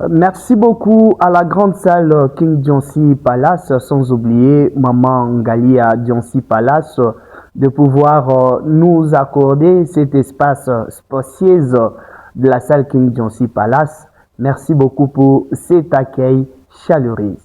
Merci beaucoup à la grande salle King Dionsi Palace, sans oublier Maman Ngalia Dionsi Palace, de pouvoir nous accorder cet espace spacieux de la salle King Dionsi Palace. Merci beaucoup pour cet accueil chaleureux.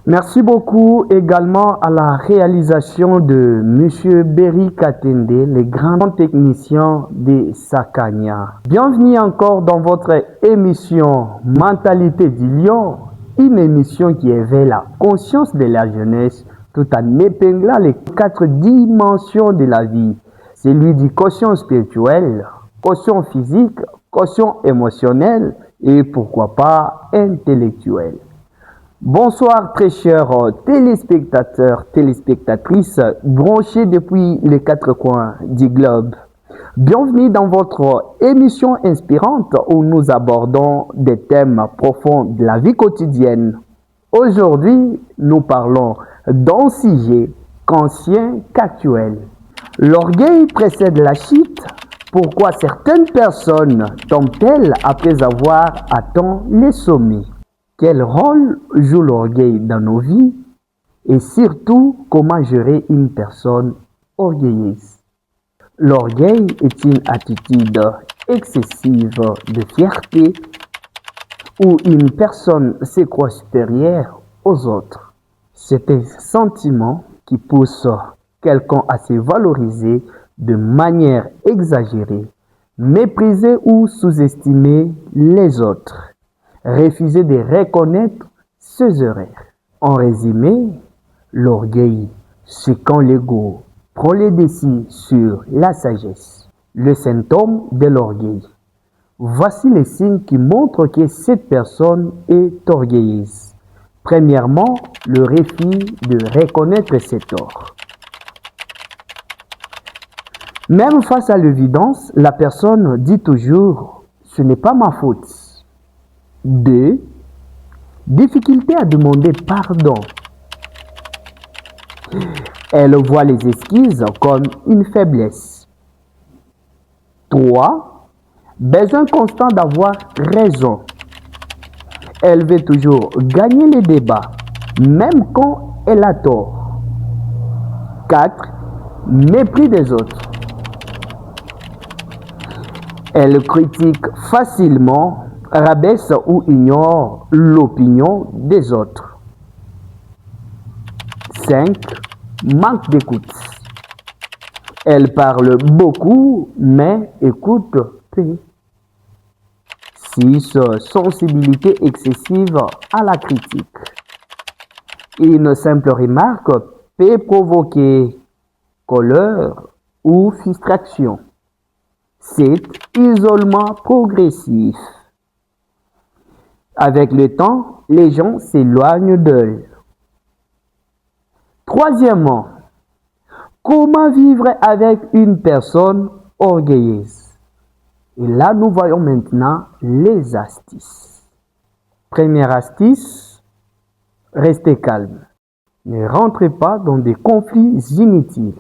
Merci beaucoup également à la réalisation de M. Berry Katende, le grand technicien de Sakania. Bienvenue encore dans votre émission Mentalité du Lion, une émission qui éveille la conscience de la jeunesse tout en épinglant les 4 dimensions de la vie, celui du quotient spirituel, quotient physique, quotient émotionnel et pourquoi pas intellectuel. Bonsoir très chers téléspectateurs, téléspectatrices branchés depuis les 4 coins du globe. Bienvenue dans votre émission inspirante où nous abordons des thèmes profonds de la vie quotidienne. Aujourd'hui, nous parlons d'un sujet qu'ancien qu'actuel. L'orgueil précède la chute. Pourquoi certaines personnes tombent-elles après avoir atteint les sommets? Quel rôle joue l'orgueil dans nos vies et surtout comment gérer une personne orgueilleuse? L'orgueil est une attitude excessive de fierté où une personne se croit supérieure aux autres. C'est un sentiment qui pousse quelqu'un à se valoriser de manière exagérée, mépriser ou sous-estimer les autres. Refuser de reconnaître ses erreurs. En résumé, l'orgueil, c'est quand l'ego prend le dessus sur la sagesse. Le symptôme de l'orgueil. Voici les signes qui montrent que cette personne est orgueilleuse. Premièrement, le refus de reconnaître ses torts. Même face à l'évidence, la personne dit toujours « ce n'est pas ma faute ». 2. Difficulté à demander pardon. Elle voit les excuses comme une faiblesse. 3. Besoin constant d'avoir raison. Elle veut toujours gagner les débats, même quand elle a tort. 4. Mépris des autres. Elle critique facilement, rabaisse ou ignore l'opinion des autres. 5. Manque d'écoute. Elle parle beaucoup, mais écoute peu. 6. Sensibilité excessive à la critique. Une simple remarque peut provoquer colère ou frustration. 7. Isolement progressif. Avec le temps, les gens s'éloignent d'elle. Troisièmement, comment vivre avec une personne orgueilleuse? Et là, nous voyons maintenant les astuces. Première astuce, restez calme. Ne rentrez pas dans des conflits inutiles.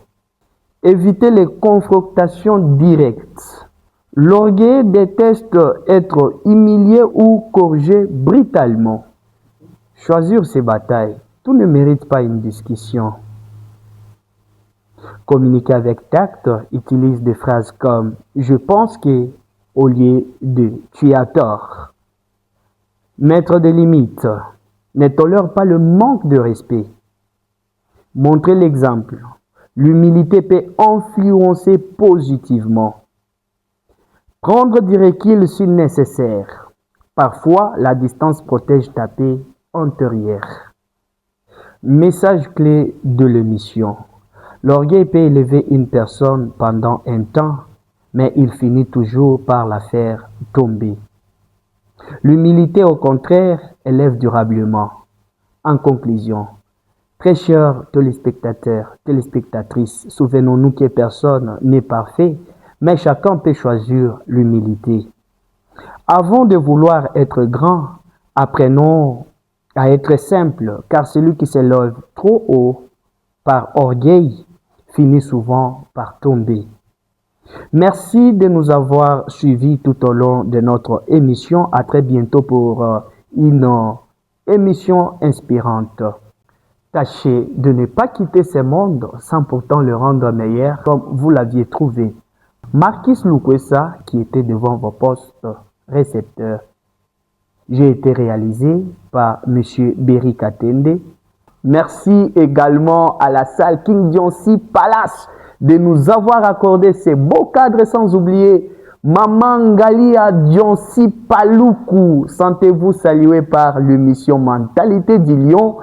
Évitez les confrontations directes. L'orgueil déteste être humilié ou corrigé brutalement. Choisir ses batailles, tout ne mérite pas une discussion. Communiquer avec tact, utilise des phrases comme « je pense que » au lieu de « tu as tort ». Mettre des limites, ne tolère pas le manque de respect. Montrer l'exemple. L'humilité peut influencer positivement. Prendre du recul si nécessaire. Parfois, la distance protège ta paix intérieure. Message clé de l'émission. L'orgueil peut élever une personne pendant un temps, mais il finit toujours par la faire tomber. L'humilité, au contraire, élève durablement. En conclusion, très chers téléspectateurs, téléspectatrices, souvenons-nous que personne n'est parfait, mais chacun peut choisir l'humilité. Avant de vouloir être grand, apprenons à être simple, car celui qui s'élève trop haut par orgueil finit souvent par tomber. Merci de nous avoir suivis tout au long de notre émission. À très bientôt pour une émission inspirante. Tâchez de ne pas quitter ce monde sans pourtant le rendre meilleur comme vous l'aviez trouvé. Marquis Lukwesa, qui était devant vos postes récepteurs. J'ai été réalisé par M. Berry Katende. Merci également à la salle King Dionsi Palace de nous avoir accordé ces beaux cadres, sans oublier Maman Ngalia Dionsi Paluku. Sentez-vous salué par l'émission Mentalité du Lion.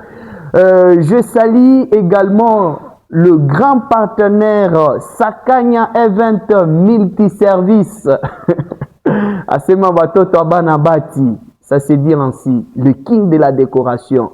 Je salue également le grand partenaire Sakanya Event Multiservice. Asema Batoto Abanabati, ça c'est dire ainsi, le king de la décoration.